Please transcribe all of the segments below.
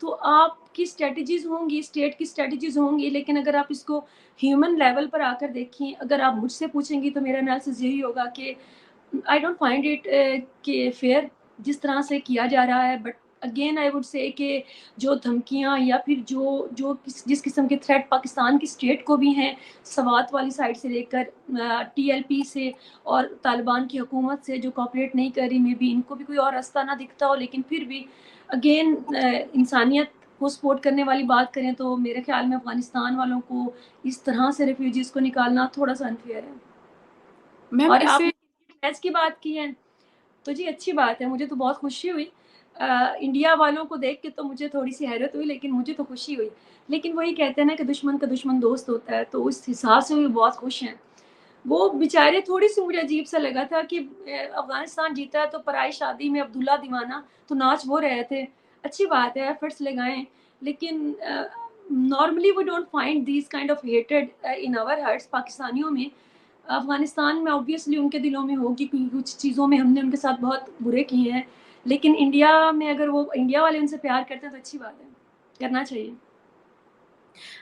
تو آپ کی اسٹریٹجیز ہوں گی، اسٹیٹ کی اسٹریٹجیز ہوں گی، لیکن اگر آپ اس کو ہیومن لیول پر آ کر دیکھیں، اگر آپ مجھ سے پوچھیں گی تو میرا انالیسس یہی ہوگا کہ آئی ڈونٹ فائنڈ اٹ کہ فیئر جس طرح سے کیا جا رہا ہے. But again I would say کہ جو دھمکیاں یا پھر جس قسم کے تھریٹ پاکستان کی اسٹیٹ کو بھی ہیں، سوات والی سائڈ سے لے کر ٹی ایل پی سے اور طالبان کی حکومت سے جو کوآپریٹ نہیں کر رہی، میں بھی ان کو بھی کوئی اور راستہ نہ دکھتا ہو، لیکن پھر بھی اگین انسانیت کو سپورٹ کرنے والی بات کریں تو میرے خیال میں افغانستان والوں کو اس طرح سے ریفیوجیز کو نکالنا تھوڑا سا انفیئر ہے. میم اور اس آپ سے نے میچ کی بات کی ہے تو جی اچھی بات ہے، مجھے تو بہت خوشی ہوئی. انڈیا والوں کو دیکھ کے تو مجھے تھوڑی سی حیرت ہوئی، لیکن مجھے تو خوشی ہوئی. لیکن وہی کہتے ہیں نا کہ دشمن کا دشمن دوست ہوتا ہے، تو اس حساب سے بھی بہت خوش ہیں. وہ بیچارے تھوڑی سی مجھے عجیب سا لگا تھا کہ افغانستان جیتا ہے تو پرائی شادی میں عبداللہ دیوانہ تو ناچ وہ رہے تھے. اچھی بات ہے، ایفرٹس لگائیں، لیکن normally we don't find these kind of hated in our hearts. پاکستانیوں میں، افغانستان میں آبویسلی ان کے دلوں میں ہوگی کیونکہ کچھ چیزوں میں ہم نے ان کے ساتھ بہت برے کیے ہیں، لیکن انڈیا میں اگر وہ انڈیا والے ان سے پیار کرتے ہیں تو اچھی بات ہے، کرنا چاہیے.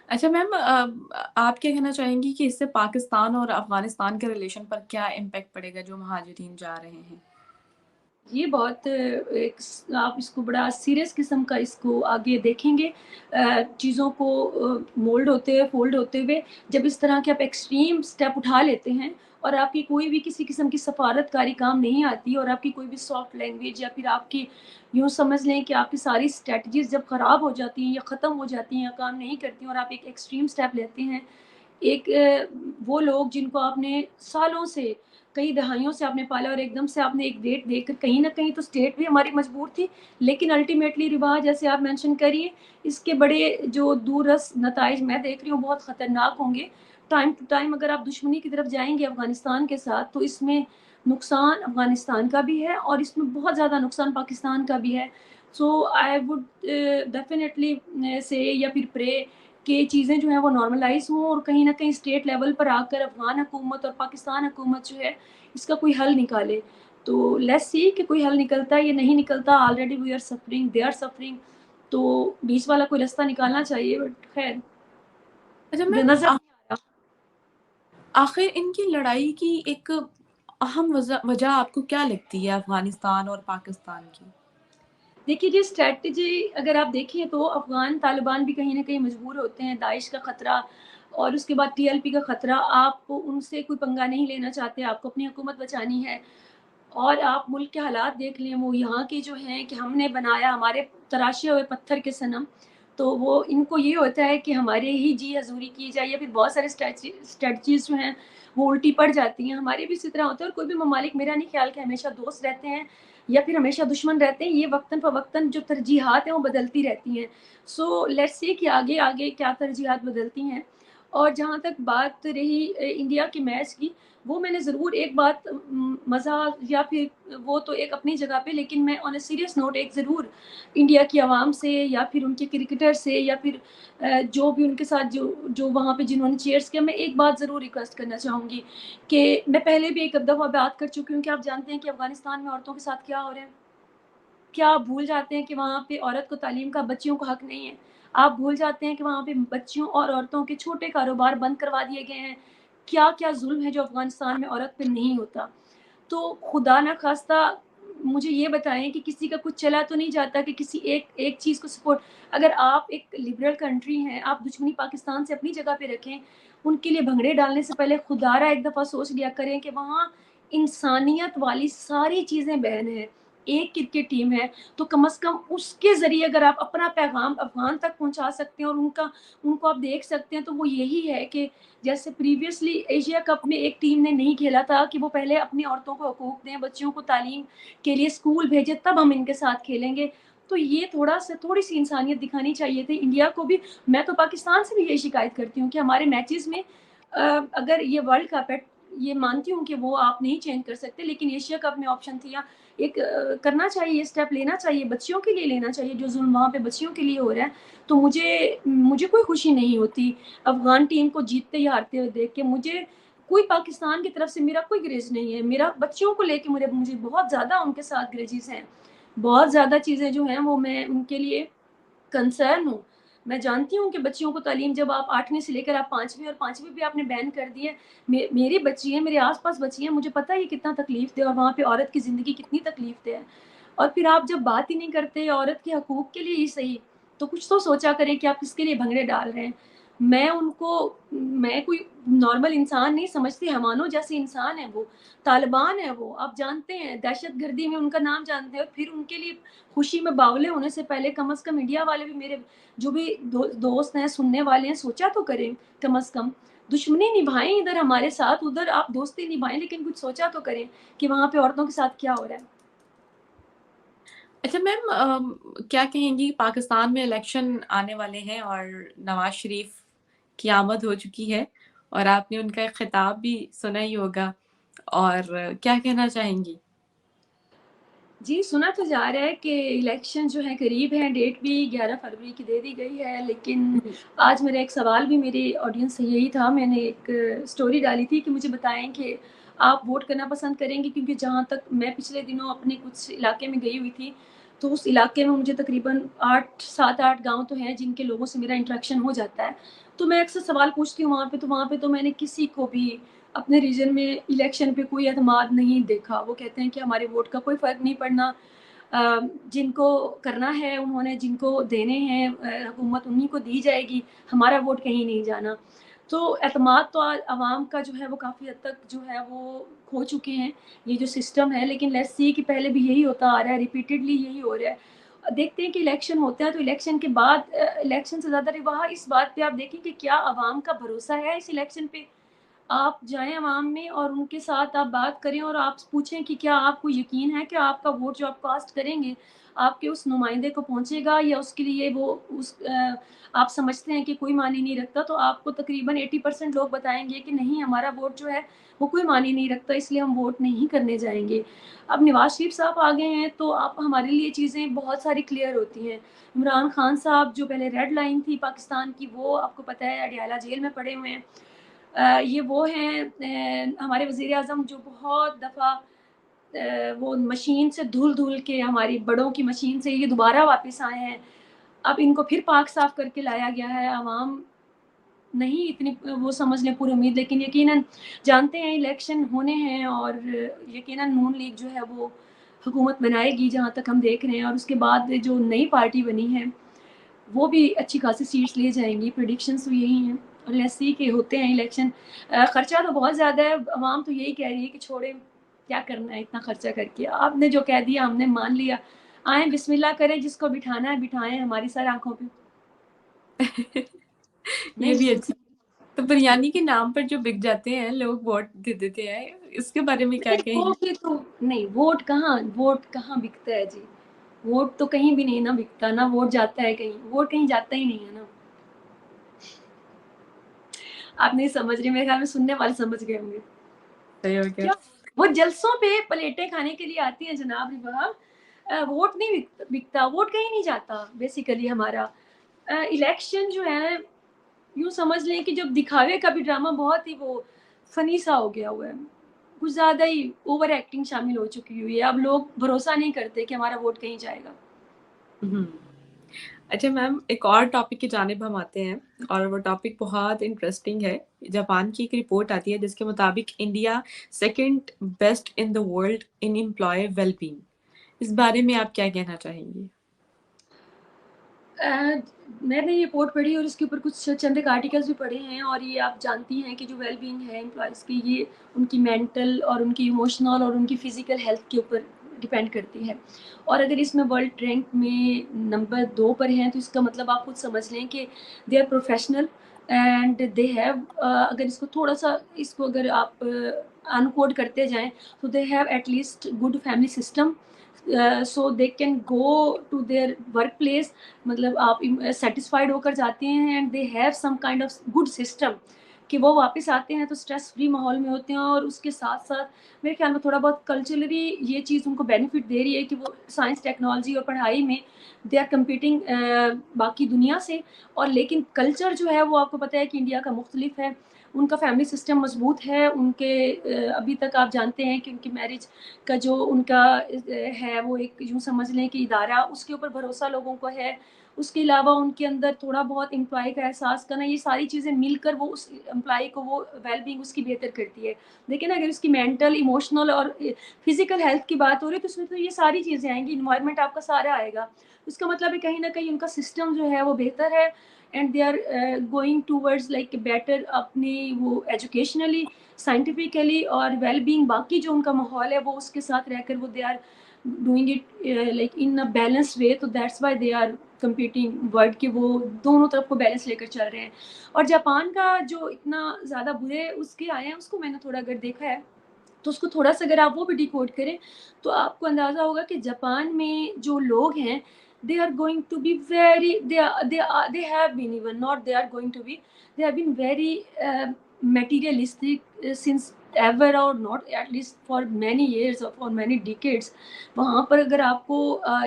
اچھا میم، آپ کیا کہنا چاہیں گی کہ اس سے پاکستان اور افغانستان کے ریلیشن پر کیا امپیکٹ پڑے گا جو مہاجرین جا رہے ہیں؟ یہ بہت آپ اس کو بڑا سیریس قسم کا اس کو آگے دیکھیں گے، چیزوں کو مولڈ ہوتے ہوئے، فولڈ ہوتے ہوئے. جب اس طرح کے آپ ایکسٹریم سٹیپ اٹھا لیتے ہیں اور آپ کی کوئی بھی کسی قسم کی سفارت کاری کام نہیں آتی، اور آپ کی کوئی بھی سافٹ لینگویج یا پھر آپ کی یوں سمجھ لیں کہ آپ کی ساری اسٹریٹجیز جب خراب ہو جاتی ہیں یا ختم ہو جاتی ہیں یا کام نہیں کرتی ہیں، اور آپ ایک ایکسٹریم سٹیپ لیتے ہیں، ایک وہ لوگ جن کو آپ نے سالوں سے، کئی دہائیوں سے آپ نے پالا، اور ایک دم سے آپ نے ایک ڈیٹ دے کر، کہیں نہ کہیں تو اسٹیٹ بھی ہماری مجبور تھی، لیکن الٹیمیٹلی روا جیسے آپ مینشن کریے، اس کے بڑے جو دور رس نتائج میں دیکھ رہی ہوں بہت خطرناک ہوں گے. ٹائم ٹو ٹائم اگر آپ دشمنی کی طرف جائیں گے افغانستان کے ساتھ تو اس میں نقصان افغانستان کا بھی ہے اور اس میں بہت زیادہ نقصان پاکستان کا بھی ہے. سو آئی وڈ ڈیفینیٹلی سے یا پھر پرے کہ چیزیں جو ہیں وہ نارملائز ہوں، اور کہیں نہ کہیں اسٹیٹ لیول پر آ کر افغان حکومت اور پاکستان حکومت جو ہے اس کا کوئی حل نکالے. تو لیٹس سی کہ کوئی حل نکلتا ہے یا نہیں نکلتا. Already we are suffering, they are suffering, تو بیچ والا کوئی راستہ نکالنا چاہیے. بٹ خیر اچھا نظر میم، نہیں آ رہا. آخر ان کی لڑائی کی ایک اہم وجہ آپ کو کیا لگتی ہے افغانستان اور پاکستان کی؟ دیکھیے جی، اسٹریٹجی اگر آپ دیکھیں تو افغان طالبان بھی کہیں نہ کہیں مجبور ہوتے ہیں. داعش کا خطرہ اور اس کے بعد ٹی ایل پی کا خطرہ، آپ ان سے کوئی پنگا نہیں لینا چاہتے، آپ کو اپنی حکومت بچانی ہے. اور آپ ملک کے حالات دیکھ لیں، وہ یہاں کے جو ہیں کہ ہم نے بنایا ہمارے تراشے ہوئے پتھر کے صنم، تو وہ ان کو یہ ہوتا ہے کہ ہمارے ہی جی حضوری کی جائے، یا پھر بہت سارے اسٹریٹجیز جو ہیں وہ الٹی پڑ جاتی ہیں. ہمارے بھی اسی طرح ہوتا ہے، اور کوئی بھی ممالک میرا نہیں خیال کہ ہمیشہ دوست رہتے ہیں یا پھر ہمیشہ دشمن رہتے ہیں. یہ وقتاً فوقتاً جو ترجیحات ہیں وہ بدلتی رہتی ہیں. سو لیٹس سی کہ آگے آگے کیا ترجیحات بدلتی ہیں. اور جہاں تک بات رہی انڈیا کے میچ کی، وہ میں نے ضرور ایک بات مزہ یا پھر وہ تو ایک اپنی جگہ پہ، لیکن میں آن اے سیریس نوٹ ایک ضرور انڈیا کی عوام سے یا پھر ان کے کرکٹر سے یا پھر جو بھی ان کے ساتھ جو وہاں پہ جنہوں نے چیئرس کیا، میں ایک بات ضرور ریکویسٹ کرنا چاہوں گی کہ میں پہلے بھی ایک دفعہ بات کر چکی ہوں کہ آپ جانتے ہیں کہ افغانستان میں عورتوں کے ساتھ کیا ہو رہا ہے. کیا آپ بھول جاتے ہیں کہ وہاں پہ عورت کو تعلیم کا بچیوں کو حق نہیں ہے؟ آپ بھول جاتے ہیں کہ وہاں پہ بچیوں اور عورتوں کے چھوٹے کاروبار بند کروا دیے گئے ہیں؟ کیا کیا ظلم ہے جو افغانستان میں عورت پہ نہیں ہوتا؟ تو خدا نہ خواستہ مجھے یہ بتائیں کہ کسی کا کچھ چلا تو نہیں جاتا کہ کسی ایک چیز کو سپورٹ. اگر آپ ایک لبرل کنٹری ہیں، آپ دشمنی پاکستان سے اپنی جگہ پہ رکھیں. ان کے لیے بھنگڑے ڈالنے سے پہلے خدا را ایک دفعہ سوچ لیا کریں کہ وہاں انسانیت والی ساری چیزیں بہن ہیں. ایک کرکٹ ٹیم ہے تو کم از کم اس کے ذریعے اگر آپ اپنا پیغام افغان تک پہنچا سکتے ہیں اور ان کو آپ دیکھ سکتے ہیں، تو وہ یہی ہے کہ جیسے پریویسلی ایشیا کپ میں ایک ٹیم نے نہیں کھیلا تھا کہ وہ پہلے اپنی عورتوں کو حقوق دیں، بچیوں کو تعلیم کے لیے اسکول بھیجے، تب ہم ان کے ساتھ کھیلیں گے. تو یہ تھوڑی سی انسانیت دکھانی چاہیے تھی انڈیا کو بھی. میں تو پاکستان سے بھی یہ شکایت کرتی ہوں کہ ہمارے میچز میں اگر یہ ورلڈ کپ ہے، یہ مانتی ہوں کہ وہ آپ نہیں چینج کر سکتے، لیکن ایشیا کپ میں آپشن تھی، ایک کرنا چاہیے، یہ اسٹیپ لینا چاہیے، بچیوں کے لیے لینا چاہیے. جو ظلم وہاں پہ بچیوں کے لیے ہو رہا ہے، تو مجھے کوئی خوشی نہیں ہوتی افغان ٹیم کو جیتتے یا ہارتے ہوئے دیکھ کے. مجھے کوئی پاکستان کی طرف سے میرا کوئی گریز نہیں ہے. میرا بچوں کو لے کے مجھے بہت زیادہ ان کے ساتھ گریجز ہیں. بہت زیادہ چیزیں جو ہیں وہ میں ان کے لیے کنسرن ہوں. میں جانتی ہوں کہ بچیوں کو تعلیم جب آپ 8ویں سے لے کر آپ 5ویں اور 5ویں بھی آپ نے بین کر دی ہے. میری بچی ہیں, میرے آس پاس بچی ہیں, مجھے پتہ ہے یہ کتنا تکلیف دہ اور وہاں پہ عورت کی زندگی کتنی تکلیف دہ ہے. اور پھر آپ جب بات ہی نہیں کرتے عورت کے حقوق کے لیے ہی صحیح, تو کچھ تو سوچا کریں کہ آپ کس کے لیے بھنگڑے ڈال رہے ہیں. میں کوئی نارمل انسان نہیں سمجھتی, ہمانوں جیسے انسان ہے وہ, طالبان ہے وہ, آپ جانتے ہیں دہشت گردی میں ان کا نام جانتے ہیں. اور پھر ان کے لیے خوشی میں باولے ہونے سے پہلے کم از کم انڈیا والے بھی, میرے جو بھی دوست ہیں سننے والے ہیں, سوچا تو کریں کم از کم. دشمنی نبھائیں ادھر ہمارے ساتھ, ادھر آپ دوستی نبھائیں, لیکن کچھ سوچا تو کریں کہ وہاں پہ عورتوں کے ساتھ کیا ہو رہا ہے. اچھا میم, کیا کہیں گی پاکستان میں الیکشن آنے والے ہیں اور نواز شریف کی آمد ہو چکی ہے اور آپ نے ان کا ایک خطاب بھی سنا ہی ہوگا, اور کیا کہنا چاہیں گی؟ جی سنا تو جا رہا ہے کہ الیکشن جو ہے قریب ہے, ڈیٹ بھی 11 فروری کی دے دی گئی ہے. لیکن آج میرا ایک سوال بھی میری آڈینس سے یہی تھا, میں نے ایک سٹوری ڈالی تھی کہ مجھے بتائیں کہ آپ ووٹ کرنا پسند کریں گے, کیونکہ جہاں تک میں پچھلے دنوں اپنے کچھ علاقے میں گئی ہوئی تھی تو اس علاقے میں مجھے تقریباً 7-8 گاؤں تو ہیں جن کے لوگوں سے میرا انٹریکشن ہو جاتا ہے. تو میں اکثر سوال پوچھتی ہوں وہاں پہ تو میں نے کسی کو بھی اپنے ریجن میں الیکشن پہ کوئی اعتماد نہیں دیکھا. وہ کہتے ہیں کہ ہمارے ووٹ کا کوئی فرق نہیں پڑنا, جن کو کرنا ہے انہوں نے, جن کو دینے ہیں حکومت انہی کو دی جائے گی, ہمارا ووٹ کہیں نہیں جانا. تو اعتماد تو عوام کا جو ہے وہ کافی حد تک جو ہے وہ کھو چکے ہیں یہ جو سسٹم ہے. لیکن لیٹس سی کہ پہلے بھی یہی ہوتا آ رہا ہے, ریپیٹڈلی یہی ہو رہا ہے. دیکھتے ہیں کہ الیکشن ہوتا ہے تو الیکشن کے بعد, الیکشن سے زیادہ وہاں اس بات پہ آپ دیکھیں کہ کیا عوام کا بھروسہ ہے اس الیکشن پہ. آپ جائیں عوام میں اور ان کے ساتھ آپ بات کریں اور آپ پوچھیں کہ کیا آپ کو یقین ہے کہ آپ کا ووٹ جو آپ کاسٹ کریں گے آپ کے اس نمائندے کو پہنچے گا, یا اس کے لیے وہ آپ سمجھتے ہیں کہ کوئی معنی نہیں رکھتا. تو آپ کو تقریباً 80% لوگ بتائیں گے کہ نہیں, ہمارا ووٹ جو ہے وہ کوئی معنی نہیں رکھتا, اس لیے ہم ووٹ نہیں کرنے جائیں گے. اب نواز شریف صاحب آ گئے ہیں تو آپ ہمارے لیے چیزیں بہت ساری کلیئر ہوتی ہیں. عمران خان صاحب جو پہلے ریڈ لائن تھی پاکستان کی, وہ آپ کو پتہ ہے اڈیالہ جیل میں پڑے ہوئے ہیں. یہ وہ ہیں ہمارے وزیر اعظم جو بہت دفعہ وہ مشین سے دھول کے, ہماری بڑوں کی مشین سے یہ دوبارہ واپس آئے ہیں. اب ان کو پھر پاک صاف کر کے لایا گیا ہے. عوام نہیں اتنی وہ سمجھ لیں پوری امید, لیکن یقیناً جانتے ہیں الیکشن ہونے ہیں اور یقیناً نون لیگ جو ہے وہ حکومت بنائے گی جہاں تک ہم دیکھ رہے ہیں. اور اس کے بعد جو نئی پارٹی بنی ہے وہ بھی اچھی خاصی سیٹس لے جائیں گی, پریڈکشنز تو یہی ہیں. اور ایسی کے ہوتے ہیں الیکشن, خرچہ تو بہت زیادہ ہے. عوام تو یہی کہہ رہی ہے کہ چھوڑیں, کیا کرنا ہے اتنا خرچہ کر کے, آپ نے جو کہہ دیا ہم نے مان لیا, آئیں بسم اللہ کریں, جس کو بٹھانا ہے بٹھائیں ہماری سر آنکھوں پہ. یہ بھی اچھا. تو بریانی کے نام پر جو بک جاتے ہیں لوگ, ووٹ دے دیتے ہیں, اس کے بارے میں کیا کہیں گے؟ نہیں, ووٹ کہاں بکتا ہے جی. ووٹ تو کہیں بھی نہیں نا بکتا, نہ ووٹ جاتا ہے کہیں, ووٹ کہیں جاتا ہی نہیں ہے نا. آپ نہیں سمجھ رہے, میرے خیال میں سننے والے سمجھ گئے ہوں گے. صحیح ہو گیا. وہ جلسوں پہ پلیٹیں کھانے کے لیے آتی ہیں جناب ربا, ووٹ نہیں بکتا, ووٹ کہیں نہیں جاتا. بیسیکلی ہمارا الیکشن جو ہے یوں سمجھ لیں کہ جب دکھاوے کا بھی ڈرامہ بہت ہی وہ فنی سا ہو گیا ہوا ہے, کچھ زیادہ ہی اوور ایکٹنگ شامل ہو چکی ہوئی ہے. اب لوگ بھروسہ نہیں کرتے کہ ہمارا ووٹ کہیں جائے گا. اچھا میم, ایک اور ٹاپک کی جانب ہم آتے ہیں, اور وہ ٹاپک بہت انٹرسٹنگ ہے. جاپان کی ایک رپورٹ آتی ہے جس کے مطابق India 2nd best in the world in employee well being. اس بارے میں آپ کیا کہنا چاہیں گی؟ میں نے یہ رپورٹ پڑھی اور اس کے اوپر کچھ چند ایک آرٹیکلز بھی پڑھے ہیں, اور یہ آپ جانتی ہیں کہ جو ویل بینگ ہے امپلائیز کی, یہ ان کی مینٹل اور ان کی ایموشنل اور ان کی فزیکل ہیلتھ کے اوپر ڈپینڈ کرتی ہے. اور اگر اس میں ورلڈ رینک میں نمبر 2 پر ہیں تو اس کا مطلب آپ خود سمجھ لیں کہ they are professional and they have, اگر اس کو تھوڑا سا اس کو اگر آپ انکوڈ کرتے جائیں تو they have at least good family system, so they can go to their work place. مطلب آپ سیٹسفائڈ ہو کر جاتے ہیں, and they have some kind of good system کہ وہ واپس آتے ہیں تو اسٹریس فری ماحول میں ہوتے ہیں. اور اس کے ساتھ ساتھ میرے خیال میں تھوڑا بہت کلچرلی یہ چیز ان کو بینیفٹ دے رہی ہے کہ وہ سائنس ٹیکنالوجی اور پڑھائی میں دے آر کمپیٹنگ باقی دنیا سے. اور لیکن کلچر جو ہے وہ آپ کو پتہ ہے کہ انڈیا کا مختلف ہے, ان کا فیملی سسٹم مضبوط ہے. ان کے ابھی تک آپ جانتے ہیں کہ ان کی میرج کا جو ان کا ہے وہ ایک یوں سمجھ لیں کہ ادارہ, اس کے اوپر بھروسہ لوگوں کو ہے. اس کے علاوہ ان کے اندر تھوڑا بہت امپلائی کا احساس کرنا، یہ ساری چیزیں مل کر وہ اس امپلائی کو وہ ویل بینگ اس کی بہتر کرتی ہے. لیکن اگر اس کی مینٹل، ایموشنل اور فزیکل ہیلتھ کی بات ہو رہی ہے تو اس میں تو یہ ساری چیزیں آئیں گی، انوائرمنٹ آپ کا سارا آئے گا. اس کا مطلب ہے کہیں نہ کہیں ان کا سسٹم جو ہے وہ بہتر ہے، and they are going towards like better اپنی وہ ایجوکیشنلی، سائنٹیفکلی اور ویل بینگ. باقی جو ان کا ماحول ہے وہ اس کے ساتھ رہ کر وہ they are doing it like in a balance way. تو that's why they are competing world کے، وہ دونوں طرف کو بیلنس لے کر چل رہے ہیں. اور جاپان کا جو اتنا زیادہ برے اس کے آئے ہیں، اس کو میں نے تھوڑا اگر دیکھا ہے تو اس کو تھوڑا سا اگر آپ وہ بھی ڈیکوڈ کریں تو آپ کو اندازہ ہوگا کہ جاپان میں جو لوگ ہیں they are going to be very they have been even not they are going to be they have been very materialistic since ever or not at least for many years or for many decades. وہاں پر اگر آپ کو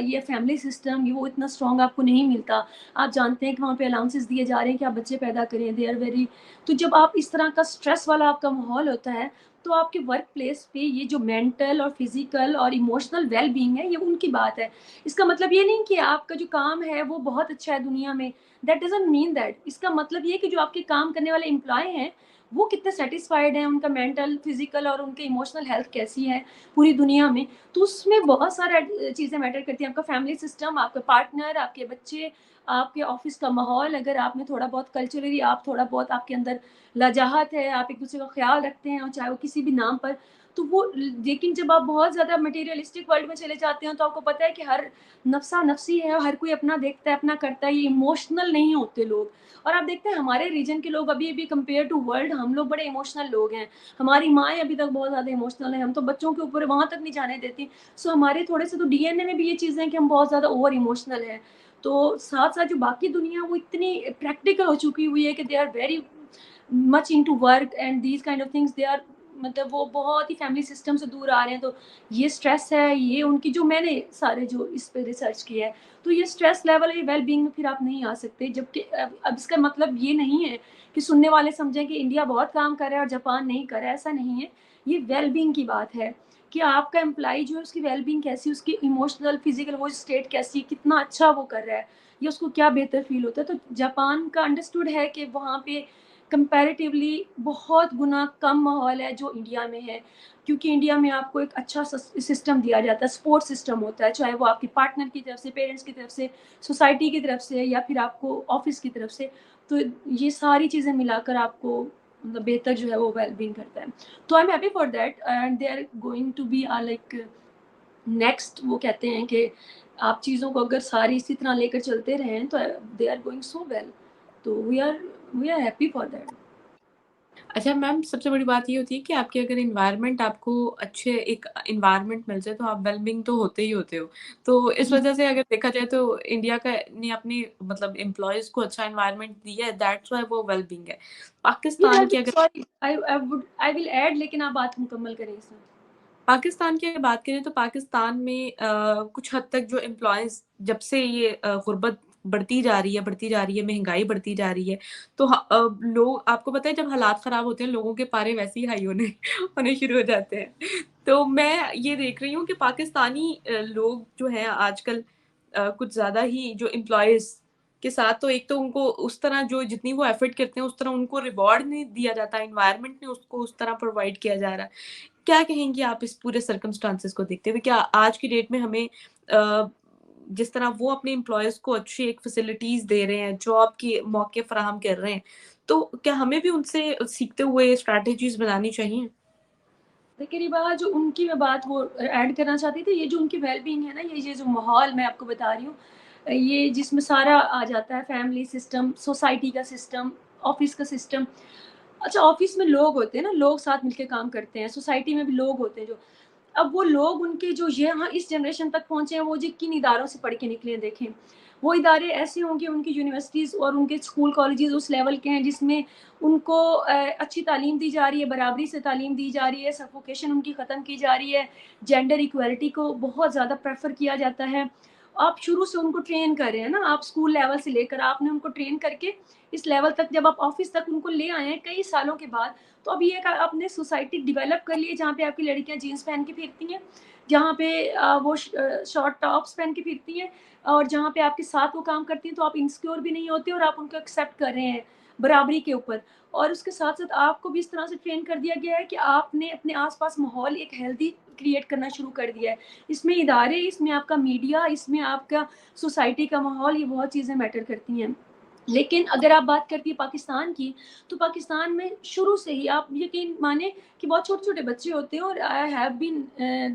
یہ family system وہ اتنا strong آپ کو نہیں ملتا. آپ جانتے ہیں کہ وہاں پہ الاؤنسز دیے جا رہے ہیں کہ آپ بچے پیدا کریں. دے آر ویری، تو جب آپ اس طرح کا اسٹریس والا آپ کا ماحول ہوتا ہے تو آپ کے ورک پلیس پہ یہ جو مینٹل اور فزیکل اور ایموشنل ویل بینگ ہے یہ ان کی بات ہے. اس کا مطلب یہ نہیں کہ آپ کا جو کام ہے وہ بہت اچھا ہے دنیا میں، دیٹ ڈزنٹ مین دیٹ. اس کا مطلب یہ کہ جو آپ کے کام کرنے والے امپلائی ہیں وہ کتنے سیٹسفائڈ ہیں، ان کا مینٹل، فزیکل اور ان کے ایموشنل ہیلتھ کیسی ہے پوری دنیا میں. تو اس میں بہت سارے چیزیں میٹر کرتی ہیں. آپ کا فیملی سسٹم، آپ کا پارٹنر، آپ کے بچے، آپ کے آفس کا ماحول. اگر آپ میں تھوڑا بہت کلچرلی آپ تھوڑا بہت آپ کے اندر لجاہت ہے، آپ ایک دوسرے کا خیال رکھتے ہیں اور چاہے وہ کسی بھی نام پر، تو وہ. لیکن جب آپ بہت زیادہ مٹیریلسٹک ورلڈ میں چلے جاتے ہیں تو آپ کو پتہ ہے کہ ہر نفسا نفسی ہے، ہر کوئی اپنا دیکھتا ہے، اپنا کرتا ہے. یہ ایموشنل نہیں ہوتے لوگ. اور آپ دیکھتے ہیں ہمارے ریجن کے لوگ ابھی کمپیئر ٹو ورلڈ ہم لوگ بڑے ایموشنل لوگ ہیں. ہماری مائیں ابھی تک بہت زیادہ ایموشنل ہیں، ہم تو بچوں کے اوپر وہاں تک نہیں جانے دیتی. سو ہمارے تھوڑے سے تو ڈی این اے میں بھی یہ چیزیں ہیں کہ ہم بہت زیادہ اوور ایموشنل ہیں. تو ساتھ ساتھ جو باقی دنیا وہ اتنی پریکٹیکل ہو چکی ہوئی ہے کہ they are very much into work and these kind of things. They are مطلب وہ بہت ہی فیملی سسٹم سے دور آ رہے ہیں. تو یہ اسٹریس ہے، یہ ان کی جو میں نے سارے جو اس پہ ریسرچ کیا ہے تو یہ اسٹریس لیول، یہ ویل بینگ میں پھر آپ نہیں آ سکتے. جبکہ اب اس کا مطلب یہ نہیں ہے کہ سننے والے سمجھیں کہ انڈیا بہت کام کر رہا ہے اور جاپان نہیں کر رہا ہے. ایسا نہیں ہے. یہ ویل بینگ کی بات ہے کہ آپ کا امپلائی جو ہے اس کی ویل بینگ کیسی، اس کی ایموشنل فزیکل وہ اسٹیٹ کیسی، کتنا اچھا وہ کر رہا ہے یا اس کو کیا بہتر فیل ہوتا ہے. تو جاپان کا انڈرسٹوڈ ہے کہ وہاں پہ کمپیریٹیولی بہت گنا کم ماحول ہے جو انڈیا میں ہے. کیونکہ انڈیا میں آپ کو ایک اچھا سسٹم دیا جاتا ہے، سپورٹ سسٹم ہوتا ہے، چاہے وہ آپ کے پارٹنر کی طرف سے، پیرنٹس کی طرف سے، سوسائٹی کی طرف سے یا پھر آپ کو آفس کی طرف سے. تو یہ ساری چیزیں ملا کر آپ کو مطلب بہتر جو ہے وہ ویل بینگ کرتا ہے. تو I am happy for that and they are going to be like next. وہ کہتے ہیں کہ آپ چیزوں کو اگر ساری اسی طرح لے کر چلتے رہیں تو they are going so well. تو we are happy for that. اچھا میم، سب سے بڑی بات یہ ہوتی ہے کہ آپ کے اگر انوائرمنٹ آپ کو اچھے ایک انوائرمنٹ مل جائے تو آپ ویل بینگ تو ہوتے ہی ہوتے ہو. تو اس وجہ سے اگر دیکھا جائے تو انڈیا کا نے اپنی مطلب امپلائیز کو اچھا انوائرمنٹ دیا ہے، دیٹس وائی وہ ویل بینگ ہے. پاکستان کی اگر I will add لیکن آپ بات مکمل کریں اس میں. پاکستان کی بات کریں تو پاکستان میں کچھ حد تک جو امپلائیز جب سے یہ غربت بڑھتی جا رہی ہے، مہنگائی بڑھتی جا رہی ہے، تو لوگ، آپ کو پتہ ہے جب حالات خراب ہوتے ہیں لوگوں کے پارے ویسے ہی ہائی ہونے شروع ہو جاتے ہیں. تو میں یہ دیکھ رہی ہوں کہ پاکستانی لوگ جو ہیں آج کل کچھ زیادہ ہی جو امپلائیز کے ساتھ، تو ایک تو ان کو اس طرح جو جتنی وہ ایفرٹ کرتے ہیں اس طرح ان کو ریوارڈ نہیں دیا جاتا، انوائرمنٹ نہیں اس کو اس طرح پرووائڈ کیا جا رہا. کیا کہیں گی آپ اس پورے سرکمسٹانسز کو دیکھتے ہوئے؟ کیا آج کی ڈیٹ میں ہمیں جس طرح وہ اپنے امپلائیز کو اچھی ایک فیسلٹیز دے رہے ہیں، جاب کے موقع فراہم کر رہے ہیں، تو کیا ہمیں بھی ان سے سیکھتے ہوئے اسٹریٹجیز بنانی چاہیے؟ دیکھیے ریبا، جو ان کی میں بات وہ ایڈ کرنا چاہتی تھی، یہ جو ان کی ویل بینگ ہے نا، یہ جو ماحول میں آپ کو بتا رہی ہوں، یہ جس میں سارا آ جاتا ہے، فیملی سسٹم، سوسائٹی کا سسٹم، آفس کا سسٹم. اچھا آفس میں لوگ ہوتے ہیں نا، لوگ ساتھ مل کے کام کرتے ہیں. سوسائٹی میں بھی لوگ ہوتے ہیں جو، اب وہ لوگ ان کے جو یہاں اس جنریشن تک پہنچے ہیں وہ جو کن اداروں سے پڑھ کے نکلے ہیں. دیکھیں وہ ادارے ایسے ہوں گے، ان کی یونیورسٹیز اور ان کے اسکول کالجز اس لیول کے ہیں جس میں ان کو اچھی تعلیم دی جا رہی ہے، برابری سے تعلیم دی جا رہی ہے، سفوکیشن ان کی ختم کی جا رہی ہے، جینڈر ایکویلٹی کو بہت زیادہ پریفر کیا جاتا ہے. آپ شروع سے ان کو ٹرین کر رہے ہیں نا، آپ اسکول لیول سے لے کر آپ نے ان کو ٹرین کر کے اس لیول تک جب آپ آفس تک ان کو لے آئے ہیں کئی سالوں کے بعد، تو اب یہ آپ نے سوسائٹی ڈیولپ کر لی ہے جہاں پہ آپ کی لڑکیاں جینس پہن کے پھرتی ہیں. جہاں پہ وہ شارٹ ٹاپس پہن کے پھرتی ہیں اور جہاں پہ آپ کے ساتھ وہ کام کرتی ہیں تو آپ انسیکیور بھی نہیں ہوتے اور آپ ان کو ایکسیپٹ کر رہے ہیں برابری کے اوپر. اور اس کے ساتھ ساتھ آپ کو بھی اس طرح سے ٹرین کر دیا گیا ہے کہ آپ نے اپنے آس پاس ماحول ایک ہیلدی کریٹ کرنا شروع کر دیا ہے. اس میں ادارے، اس میں آپ کا میڈیا، اس میں آپ کا سوسائٹی کا ماحول، یہ بہت چیزیں میٹر کرتی ہیں. لیکن اگر آپ بات کرتی ہیں پاکستان کی، تو پاکستان میں شروع سے ہی آپ یقین مانیں کہ بہت چھوٹے چھوٹے بچے ہوتے ہیں، اور I have been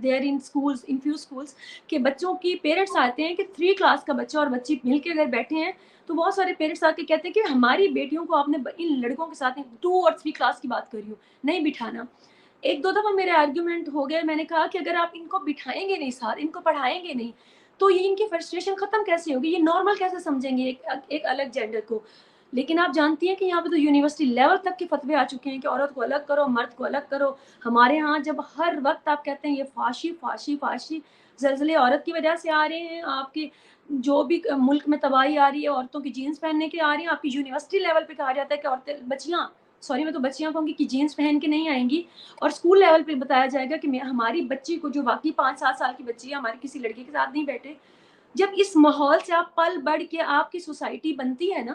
there in schools, in few schools, کہ بچوں کی پیرنٹس آتے ہیں کہ 3 کلاس کا بچہ اور بچی مل کے اگر بیٹھے ہیں تو بہت سارے پیرنٹس آ کے کہتے ہیں کہ ہماری بیٹیوں کو آپ نے ان لڑکوں کے ساتھ 2 اور 3 کلاس کی بات کری ہو، نہیں بٹھانا. ایک دو دفعہ میرے آرگیومنٹ ہو گئے، میں نے کہا کہ اگر آپ ان کو بٹھائیں گے نہیں ساتھ، ان کو پڑھائیں گے نہیں، تو یہ ان کی فرسٹریشن ختم کیسے ہوگی؟ یہ نارمل کیسے سمجھیں گے ایک الگ جینڈر کو؟ لیکن آپ جانتی ہیں کہ یہاں پہ تو یونیورسٹی لیول تک کے فتوے آ چکے ہیں کہ عورت کو الگ کرو، مرد کو الگ کرو. ہمارے ہاں جب ہر وقت آپ کہتے ہیں یہ فحاشی فحاشی فحاشی، زلزلے عورت کی وجہ سے آ رہے ہیں، آپ کی جو بھی ملک میں تباہی آ رہی ہے عورتوں کی جینس پہننے کے آ رہی ہیں، آپ کی یونیورسٹی لیول پہ کہا جاتا ہے کہ عورتیں بچیاں، سوری میں تو بچیاں کہوں گی، کہ جینس پہن کے نہیں آئیں گی. اور اسکول لیول پہ بتایا جائے گا کہ ہماری بچی کو، جو واقعی 5-7 سال کی بچی ہے، ہماری کسی لڑکی کے ساتھ نہیں بیٹھے. جب اس ماحول سے آپ پل بڑھ کے آپ کی سوسائٹی بنتی ہے نا،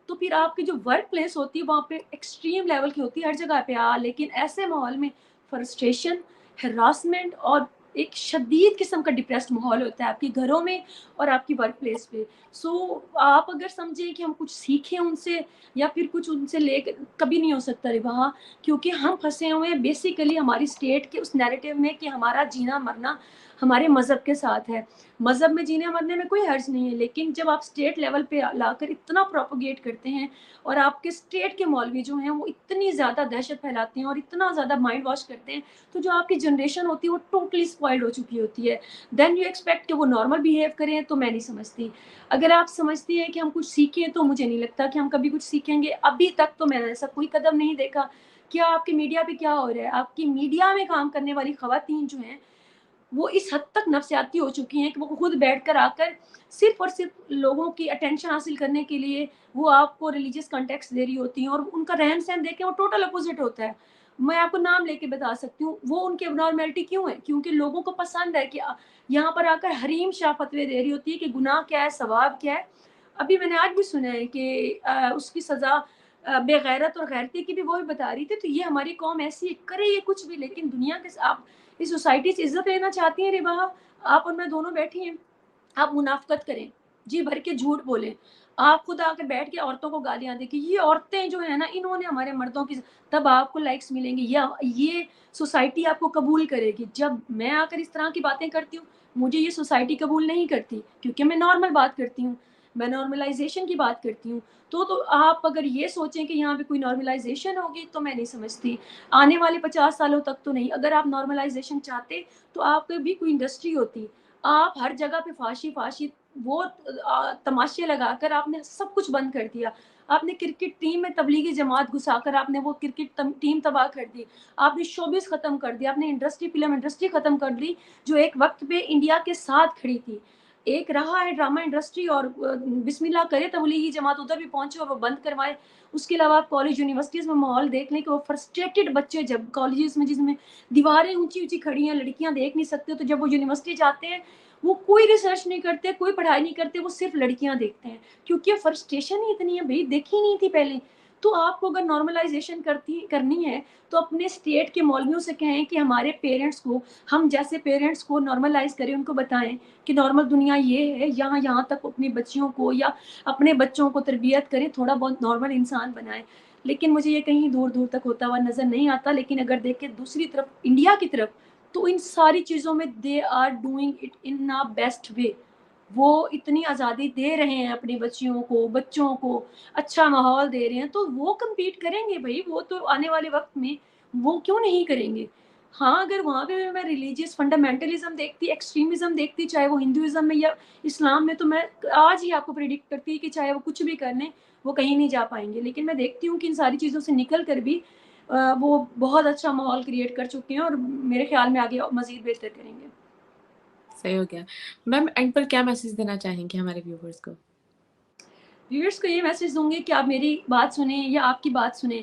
تو پھر آپ کی جو ورک پلیس ہوتی ہے وہاں پہ ایکسٹریم لیول کی ہوتی ہے ہر جگہ پہ. لیکن ایسے ماحول میں فرسٹریشن، ہراسمنٹ اور ایک شدید قسم کا ڈپریسڈ ماحول ہوتا ہے آپ کے گھروں میں اور آپ کی ورک پلیس پہ. سو آپ اگر سمجھیں کہ ہم کچھ سیکھیں ان سے یا پھر کچھ ان سے لے کر، کبھی نہیں ہو سکتا وہاں، کیونکہ ہم پھنسے ہوئے ہیں بیسیکلی ہماری اسٹیٹ کے اس نیریٹو میں کہ ہمارا جینا مرنا ہمارے مذہب کے ساتھ ہے. مذہب میں جینے مرنے میں کوئی حرج نہیں ہے، لیکن جب آپ اسٹیٹ لیول پہ لا کر اتنا پروپوگیٹ کرتے ہیں اور آپ کے اسٹیٹ کے مولوی جو ہیں وہ اتنی زیادہ دہشت پھیلاتے ہیں اور اتنا زیادہ مائنڈ واش کرتے ہیں، تو جو آپ کی جنریشن ہوتی ہے وہ ٹوٹلی اسپوائلڈ ہو چکی ہوتی ہے. دین یو ایکسپیکٹ کہ وہ نارمل بیہیو کریں، تو میں نہیں سمجھتی. اگر آپ سمجھتی ہیں کہ ہم کچھ سیکھیں، تو مجھے نہیں لگتا کہ ہم کبھی کچھ سیکھیں گے. ابھی تک تو میں نے ایسا کوئی قدم نہیں دیکھا. کیا آپ کے میڈیا پہ کیا ہو رہا ہے؟ آپ کی میڈیا میں کام کرنے والی خواتین جو ہیں وہ اس حد تک نفسیاتی ہو چکی ہیں کہ وہ خود بیٹھ کر آ کر صرف اور صرف لوگوں کی اٹینشن حاصل کرنے کے لیے وہ آپ کو ریلیجیس کنٹیکسٹ دے رہی ہوتی ہیں، اور ان کا رہن سہن دیکھیں وہ ٹوٹل اپوزٹ ہوتا ہے. میں آپ کو نام لے کے بتا سکتی ہوں وہ ان کی ابنارمیلٹی کیوں ہے، کیونکہ لوگوں کو پسند ہے کہ یہاں پر آ کر حریم شاہ فتوے دے رہی ہوتی ہے کہ گناہ کیا ہے، ثواب کیا ہے. ابھی میں نے آج بھی سنا ہے کہ اس کی سزا بے غیرت اور غیرتی کی بھی وہ بھی بتا رہی تھی. تو یہ ہماری قوم ایسی کرے یہ کچھ بھی، لیکن دنیا کے آپ اس سوسائٹی سے عزت لینا چاہتی ہیں ربا، آپ اور میں دونوں بیٹھی ہیں، آپ منافقت کریں، جی بھر کے جھوٹ بولیں، آپ خود آ کے بیٹھ کے عورتوں کو گالیاں دیں کہ یہ عورتیں جو ہیں نا انہوں نے ہمارے مردوں کی، تب آپ کو لائکس ملیں گے، یا یہ سوسائٹی آپ کو قبول کرے گی. جب میں آ کر اس طرح کی باتیں کرتی ہوں مجھے یہ سوسائٹی قبول نہیں کرتی، کیونکہ میں نارمل بات کرتی ہوں، میں نارملائزیشن کی بات کرتی ہوں. تو آپ اگر یہ سوچیں کہ یہاں پہ کوئی نارملائزیشن ہوگی تو میں نہیں سمجھتی. آنے والے 50 سالوں تک تو نہیں. اگر آپ نارملائزیشن چاہتے تو آپ کو بھی کوئی انڈسٹری ہوتی. آپ ہر جگہ پہ فحاشی فحاشی وہ تماشے لگا کر آپ نے سب کچھ بند کر دیا. آپ نے کرکٹ ٹیم میں تبلیغی جماعت گھسا کر آپ نے وہ کرکٹ ٹیم تباہ کر دی. آپ نے شوبز ختم کر دیا. آپ نے انڈسٹری، فلم انڈسٹری ختم کر دی جو ایک وقت پہ انڈیا کے ساتھ کھڑی تھی. ایک رہا ہے ڈرامہ انڈسٹری، اور بسم اللہ کرے تبلیغی جماعت ادھر بھی پہنچے اور وہ بند کروائے. اس کے علاوہ آپ کالج یونیورسٹیز میں ماحول دیکھ لیں کہ وہ فرسٹریٹڈ بچے جب کالجز میں، جس میں دیواریں اونچی اونچی کھڑی ہیں، لڑکیاں دیکھ نہیں سکتے، تو جب وہ یونیورسٹی جاتے ہیں وہ کوئی ریسرچ نہیں کرتے، کوئی پڑھائی نہیں کرتے، وہ صرف لڑکیاں دیکھتے ہیں کیونکہ فرسٹریشن ہی اتنی ہے بھائی، دیکھی نہیں تھی پہلے. تو آپ کو اگر نارملائزیشن کرنی ہے تو اپنے اسٹیٹ کے مولویوں سے کہیں کہ ہمارے پیرنٹس کو، ہم جیسے پیرنٹس کو نارملائز کریں، ان کو بتائیں کہ نارمل دنیا یہ ہے، یہاں تک اپنی بچیوں کو یا اپنے بچوں کو تربیت کریں، تھوڑا بہت نارمل انسان بنائیں. لیکن مجھے یہ کہیں دور دور تک ہوتا ہوا نظر نہیں آتا. لیکن اگر دیکھیں دوسری طرف انڈیا کی طرف، تو ان ساری چیزوں میں they are doing it in a best way. وہ اتنی آزادی دے رہے ہیں اپنی بچوں کو اچھا ماحول دے رہے ہیں، تو وہ کمپیٹ کریں گے بھائی. وہ تو آنے والے وقت میں وہ کیوں نہیں کریں گے. ہاں اگر وہاں پہ میں ریلیجیس فنڈامنٹلزم دیکھتی، ایکسٹریمزم دیکھتی، چاہے وہ ہندوازم میں یا اسلام میں، تو میں آج ہی آپ کو پریڈکٹ کرتی کہ چاہے وہ کچھ بھی کر لیں وہ کہیں نہیں جا پائیں گے. لیکن میں دیکھتی ہوں کہ ان ساری چیزوں سے نکل کر بھی وہ بہت اچھا ماحول کریٹ کر چکے ہیں، اور میرے خیال میں آگے مزید بہتر کریں گے. صحیح ہو گیا. میم اینڈ پر کیا میسج دینا چاہیں گے ہمارے ویورز کو؟ ویورز کو یہ میسج دوں گی کہ آپ میری بات سنیں یا آپ کی بات سنیں.